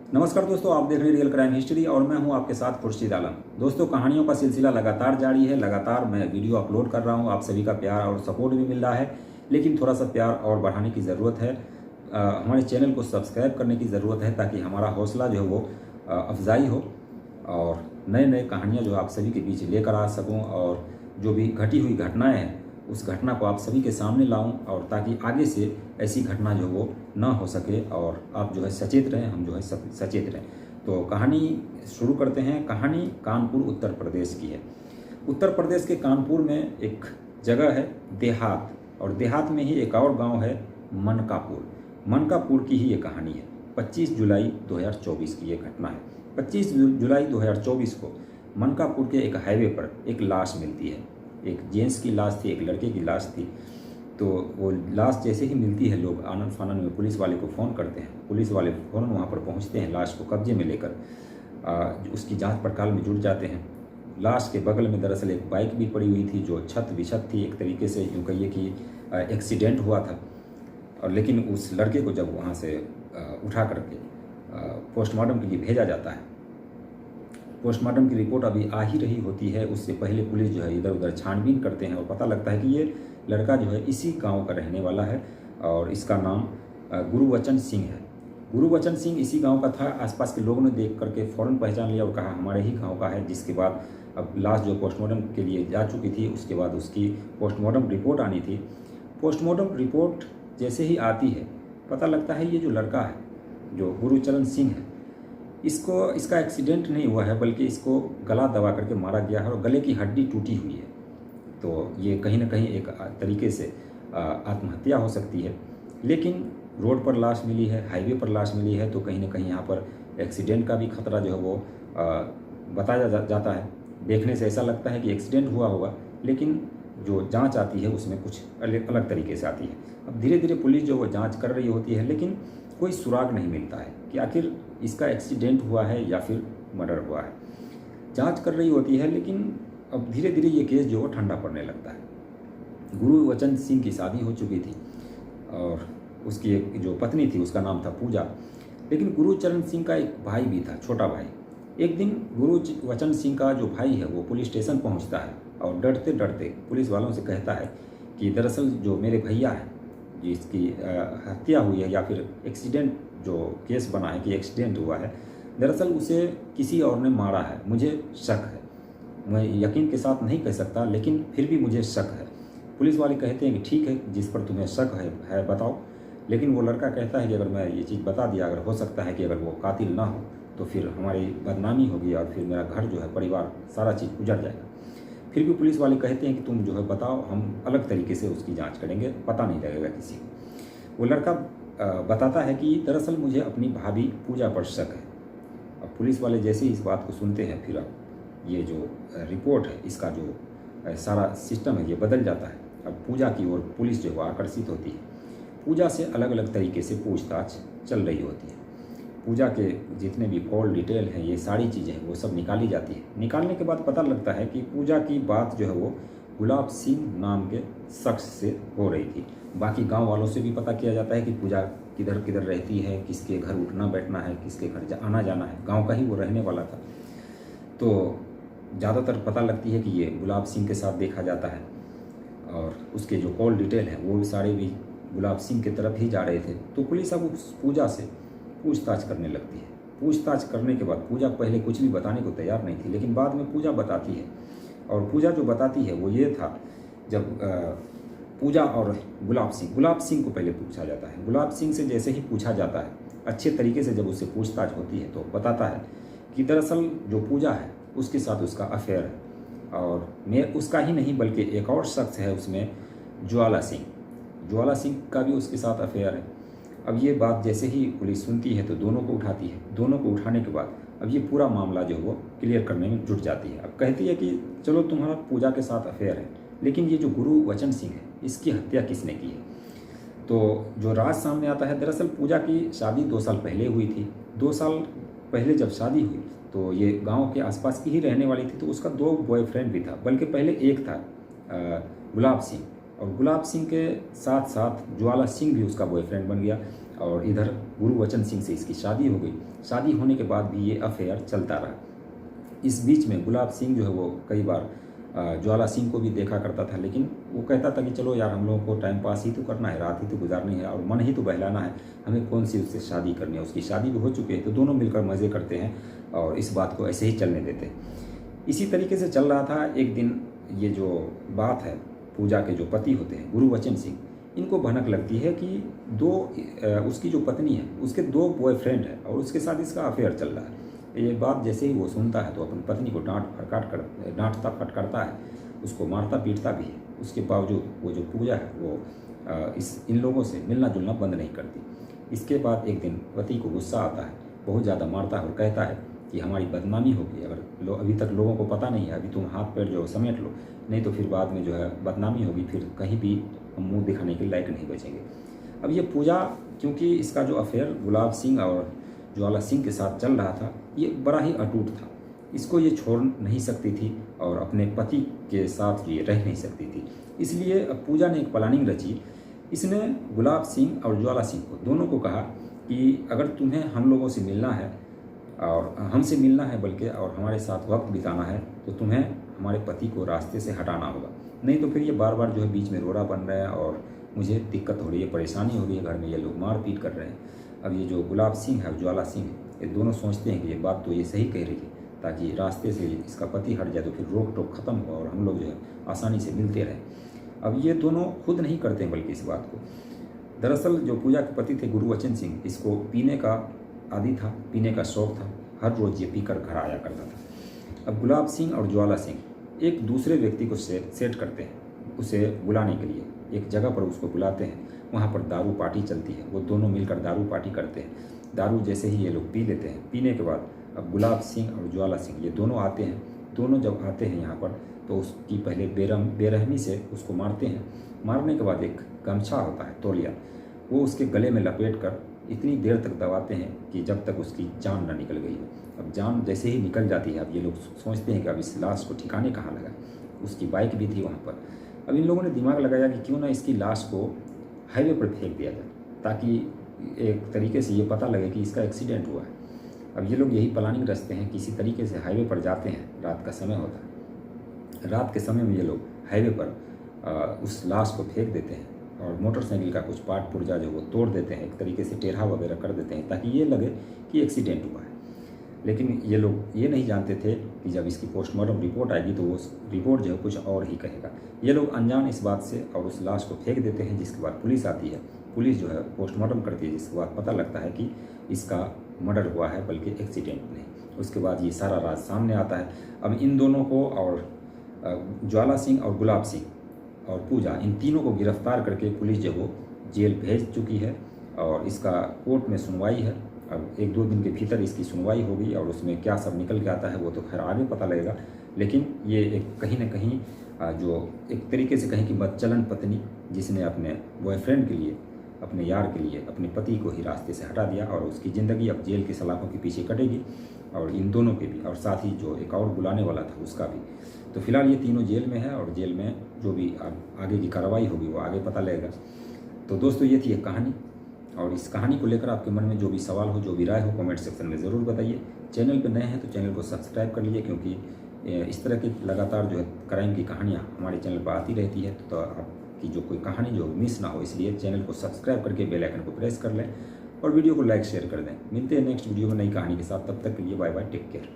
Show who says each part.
Speaker 1: नमस्कार दोस्तों, आप देख रहे हैं रियल क्राइम हिस्ट्री और मैं हूं आपके साथ खुर्शीद आलम। दोस्तों, कहानियों का सिलसिला लगातार जारी है। लगातार मैं वीडियो अपलोड कर रहा हूं। आप सभी का प्यार और सपोर्ट भी मिल रहा है, लेकिन थोड़ा सा प्यार और बढ़ाने की ज़रूरत है। हमारे चैनल को सब्सक्राइब करने की ज़रूरत है ताकि हमारा हौसला जो है वो अफजाई हो और नए नए कहानियाँ जो आप सभी के बीच लेकर आ सकूँ और जो भी घटी हुई घटनाएँ हैं उस घटना को आप सभी के सामने लाऊं और ताकि आगे से ऐसी घटना जो वो ना हो सके और आप जो है सचेत रहें, हम जो है सब सचेत रहें। तो कहानी शुरू करते हैं। कहानी कानपुर उत्तर प्रदेश की है। उत्तर प्रदेश के कानपुर में एक जगह है देहात, और देहात में ही एक और गांव है मनकापुर। मनकापुर की ही ये कहानी है। 25 जुलाई 2024 की ये घटना है। 25 जुलाई 2024 को मनकापुर के एक हाईवे पर एक लाश मिलती है। एक जेंट्स की लाश थी, एक लड़के की लाश थी। तो वो लाश जैसे ही मिलती है, लोग आनन फानन में पुलिस वाले को फ़ोन करते हैं। पुलिस वाले फ़ौरन वहाँ पर पहुँचते हैं, लाश को कब्जे में लेकर उसकी जांच पड़ताल में जुट जाते हैं। लाश के बगल में दरअसल एक बाइक भी पड़ी हुई थी जो छत बिछत थी, एक तरीके से यूँ कहिए कि एक्सीडेंट हुआ था। और लेकिन उस लड़के को जब वहाँ से उठा करके पोस्टमार्टम के लिए भेजा जाता है, पोस्टमार्टम की रिपोर्ट अभी आ ही रही होती है, उससे पहले पुलिस जो है इधर उधर छानबीन करते हैं और पता लगता है कि ये लड़का जो है इसी गांव का रहने वाला है और इसका नाम गुरुवचन सिंह है। गुरुवचन सिंह इसी गांव का था। आसपास के लोगों ने देख करके फ़ौरन पहचान लिया और कहा हमारे ही गांव का है। जिसके बाद अब लाश जो पोस्टमार्टम के लिए जा चुकी थी, उसके बाद उसकी पोस्टमार्टम रिपोर्ट आनी थी। पोस्टमार्टम रिपोर्ट जैसे ही आती है, पता लगता है ये जो लड़का है जो गुरुचरण सिंह है, इसका एक्सीडेंट नहीं हुआ है, बल्कि इसको गला दबा करके मारा गया है और गले की हड्डी टूटी हुई है। तो ये कहीं ना कहीं एक तरीके से आत्महत्या हो सकती है। लेकिन रोड पर लाश मिली है, हाईवे पर लाश मिली है, तो कहीं ना कहीं यहाँ पर एक्सीडेंट का भी खतरा जो है वो बताया जाता है। देखने से ऐसा लगता है कि एक्सीडेंट हुआ होगा, लेकिन जो जांच आती है उसमें कुछ अलग तरीके से आती है। अब धीरे धीरे पुलिस जो वो जांच कर रही होती है, लेकिन कोई सुराग नहीं मिलता है कि आखिर इसका एक्सीडेंट हुआ है या फिर मर्डर हुआ है। जांच कर रही होती है, लेकिन अब धीरे धीरे ये केस जो ठंडा पड़ने लगता है। गुरुवचन सिंह की शादी हो चुकी थी और उसकी एक जो पत्नी थी उसका नाम था पूजा। लेकिन गुरुचरण सिंह का एक भाई भी था, छोटा भाई। एक दिन गुरुवचन सिंह का जो भाई है वो पुलिस स्टेशन पहुंचता है और डरते डरते पुलिस वालों से कहता है कि दरअसल जो मेरे भैया है जिसकी हत्या हुई है या फिर एक्सीडेंट जो केस बना है कि एक्सीडेंट हुआ है, दरअसल उसे किसी और ने मारा है, मुझे शक है। मैं यकीन के साथ नहीं कह सकता, लेकिन फिर भी मुझे शक है। पुलिस वाले कहते हैं कि ठीक है, जिस पर तुम्हें शक है बताओ। लेकिन वो लड़का कहता है कि अगर मैं ये चीज़ बता दिया, अगर हो सकता है कि अगर वो कातिल ना हो तो फिर हमारी बदनामी होगी और फिर मेरा घर जो है, परिवार, सारा चीज़ उजड़ जाएगा। फिर भी पुलिस वाले कहते हैं कि तुम जो है बताओ, हम अलग तरीके से उसकी जांच करेंगे, पता नहीं लगेगा किसी को। वो लड़का बताता है कि दरअसल मुझे अपनी भाभी पूजा पर शक है। अब पुलिस वाले जैसे ही इस बात को सुनते हैं, फिर अब ये जो रिपोर्ट है, इसका जो सारा सिस्टम है ये बदल जाता है। अब पूजा की ओर पुलिस जो है आकर्षित होती है। पूजा से अलग अलग तरीके से पूछताछ चल रही होती है। पूजा के जितने भी कॉल डिटेल हैं, ये सारी चीज़ें हैं, वो सब निकाली जाती है। निकालने के बाद पता लगता है कि पूजा की बात जो है वो गुलाब सिंह नाम के शख्स से हो रही थी। बाकी गांव वालों से भी पता किया जाता है कि पूजा किधर किधर रहती है, किसके घर उठना बैठना है, किसके घर आना जाना है। गांव का ही वो रहने वाला था। तो ज़्यादातर पता लगती है कि ये गुलाब सिंह के साथ देखा जाता है और उसके जो कॉल डिटेल हैं वो सारे भी गुलाब सिंह की तरफ ही जा रहे थे। तो पुलिस अब उस पूजा से पूछताछ करने लगती है। पूछताछ करने के बाद पूजा पहले कुछ भी बताने को तैयार नहीं थी, लेकिन बाद में पूजा बताती है। और पूजा जो बताती है वो ये था, जब पूजा और गुलाब सिंह को पहले पूछा जाता है। गुलाब सिंह से जैसे ही पूछा जाता है, अच्छे तरीके से जब उससे पूछताछ होती है, तो बताता है कि दरअसल जो पूजा है उसके साथ उसका अफेयर है। और मैं उसका ही नहीं बल्कि एक और शख्स है उसमें, ज्वाला सिंह का भी उसके साथ अफेयर है। अब ये बात जैसे ही पुलिस सुनती है तो दोनों को उठाती है। दोनों को उठाने के बाद अब ये पूरा मामला जो है वो क्लियर करने में जुट जाती है। अब कहती है कि चलो तुम्हारा पूजा के साथ अफेयर है, लेकिन ये जो गुरुवचन सिंह है इसकी हत्या किसने की है। तो जो राज सामने आता है, दरअसल पूजा की शादी 2 साल पहले हुई थी। 2 साल पहले जब शादी हुई तो ये गांव के आसपास की ही रहने वाली थी। तो उसका 2 बॉयफ्रेंड भी था, बल्कि पहले एक था गुलाब सिंह, और गुलाब सिंह के साथ साथ ज्वाला सिंह भी उसका बॉयफ्रेंड बन गया। और इधर गुरुवचन सिंह से इसकी शादी हो गई। शादी होने के बाद भी ये अफेयर चलता रहा। इस बीच में गुलाब सिंह जो है वो कई बार ज्वाला सिंह को भी देखा करता था, लेकिन वो कहता था कि चलो यार, हम लोगों को टाइम पास ही तो करना है, रात ही तो गुजारनी है और मन ही तो बहलाना है, हमें कौन सी उससे शादी करनी है। उसकी शादी भी हो चुकी है, तो दोनों मिलकर मज़े करते हैं और इस बात को ऐसे ही चलने देते हैं। इसी तरीके से चल रहा था। एक दिन ये जो बात है, पूजा के जो पति होते हैं गुरुवचन सिंह, इनको भनक लगती है कि उसकी जो पत्नी है उसके 2 बॉयफ्रेंड है और उसके साथ इसका अफेयर चल रहा है। ये बात जैसे ही वो सुनता है तो अपनी पत्नी को डांटता फटकारता है, उसको मारता पीटता भी है। उसके बावजूद वो जो पूजा है वो इन लोगों से मिलना जुलना बंद नहीं करती। इसके बाद एक दिन पति को गुस्सा आता है, बहुत ज़्यादा मारता है और कहता है कि हमारी बदनामी होगी, अगर अभी तक लोगों को पता नहीं है, अभी तुम हाथ पैर जो समेट लो, नहीं तो फिर बाद में जो है बदनामी होगी, फिर कहीं भी हम मुँह दिखाने के लायक नहीं बचेंगे। अब ये पूजा, क्योंकि इसका जो अफेयर गुलाब सिंह और ज्वाला सिंह के साथ चल रहा था, ये बड़ा ही अटूट था। इसको ये छोड़ नहीं सकती थी और अपने पति के साथ ये रह नहीं सकती थी। इसलिए अब पूजा ने एक प्लानिंग रची। इसने गुलाब सिंह और ज्वाला सिंह को दोनों को कहा कि अगर तुम्हें हम लोगों से मिलना है और हमसे मिलना है बल्कि और हमारे साथ वक्त बिताना है, तो तुम्हें हमारे पति को रास्ते से हटाना होगा, नहीं तो फिर ये बार बार जो है बीच में रोड़ा बन रहा है और मुझे दिक्कत हो रही है, परेशानी हो रही है, घर में ये लोग मारपीट कर रहे हैं। अब ये जो गुलाब सिंह है और ज्वाला सिंह है, ये दोनों सोचते हैं कि ये बात तो ये सही कह रही है, ताकि रास्ते से इसका पति हट जाए तो फिर रोक टोक खत्म हो और हम लोग जो है आसानी से मिलते रहें। अब ये दोनों खुद नहीं करते हैं बल्कि इस बात को। दरअसल जो पूजा के पति थे गुरुवचन सिंह, इसको पीने का आदी था, पीने का शौक था, हर रोज़ ये पीकर घर आया करता था। अब गुलाब सिंह और ज्वाला सिंह एक दूसरे व्यक्ति को सेट करते हैं उसे बुलाने के लिए। एक जगह पर उसको बुलाते हैं, वहाँ पर दारू पार्टी चलती है, वो दोनों मिलकर दारू पार्टी करते हैं। दारू जैसे ही ये लोग पी लेते हैं, पीने के बाद अब गुलाब सिंह और ज्वाला सिंह ये दोनों आते हैं। दोनों जब आते हैं यहाँ पर तो उसकी पहले बेरहमी से उसको मारते हैं। मारने के बाद एक गमछा होता है, तौलिया, वो उसके गले में लपेट कर इतनी देर तक दबाते हैं कि जब तक उसकी जान ना निकल गई हो। अब जान जैसे ही निकल जाती है, अब ये लोग सोचते हैं कि अब इस लाश को ठिकाने कहाँ लगा। उसकी बाइक भी थी वहाँ पर। अब इन लोगों ने दिमाग लगाया कि क्यों ना इसकी लाश को हाईवे पर फेंक दिया जाए, ताकि एक तरीके से ये पता लगे कि इसका एक्सीडेंट हुआ है। अब ये लोग यही प्लानिंग रचते हैं, किसी तरीके से हाईवे पर जाते हैं, रात का समय होता है। रात के समय में ये लोग हाईवे पर उस लाश को फेंक देते हैं और मोटरसाइकिल का कुछ पार्ट पुर्जा जो वो तोड़ देते हैं, एक तरीके से टेढ़ा वगैरह कर देते हैं ताकि ये लगे कि एक्सीडेंट हुआ है। लेकिन ये लोग ये नहीं जानते थे कि जब इसकी पोस्टमार्टम रिपोर्ट आएगी तो वो रिपोर्ट जो है कुछ और ही कहेगा। ये लोग अनजान इस बात से और उस लाश को फेंक देते हैं, जिसके बाद पुलिस आती है। पुलिस जो है पोस्टमार्टम करती है, जिसके बाद पता लगता है कि इसका मर्डर हुआ है बल्कि एक्सीडेंट नहीं। उसके बाद ये सारा राज सामने आता है। अब इन दोनों को और ज्वाला सिंह और गुलाब सिंह और पूजा, इन तीनों को गिरफ्तार करके पुलिस जो वो जेल भेज चुकी है और इसका कोर्ट में सुनवाई है। अब 1-2 दिन के भीतर इसकी सुनवाई होगी और उसमें क्या सब निकल के आता है वो तो खैर आगे पता लगेगा। लेकिन ये एक कहीं ना कहीं जो एक तरीके से कहें कि बदचलन पत्नी, जिसने अपने बॉयफ्रेंड के लिए, अपने यार के लिए अपने पति को ही रास्ते से हटा दिया और उसकी ज़िंदगी अब जेल के सलाखों के पीछे कटेगी, और इन दोनों के भी, और साथ ही जो एक और बुलाने वाला था उसका भी। तो फिलहाल ये तीनों जेल में है और जेल में जो भी आगे की कार्रवाई होगी वो आगे पता लगेगा। तो दोस्तों ये थी एक कहानी, और इस कहानी को लेकर आपके मन में जो भी सवाल हो, जो भी राय हो, कमेंट सेक्शन में ज़रूर बताइए। चैनल पर नए हैं तो चैनल को सब्सक्राइब कर लीजिए, क्योंकि इस तरह की लगातार जो है क्राइम की कहानियाँ हमारे चैनल पर आती रहती है। तो आपकी जो कोई कहानी जो मिस ना हो, इसलिए चैनल को सब्सक्राइब करके बेल आइकन को प्रेस कर लें और वीडियो को लाइक शेयर कर दें। मिलते हैं नेक्स्ट वीडियो में नई कहानी के साथ। तब तक के लिए बाय बाय, टेक केयर।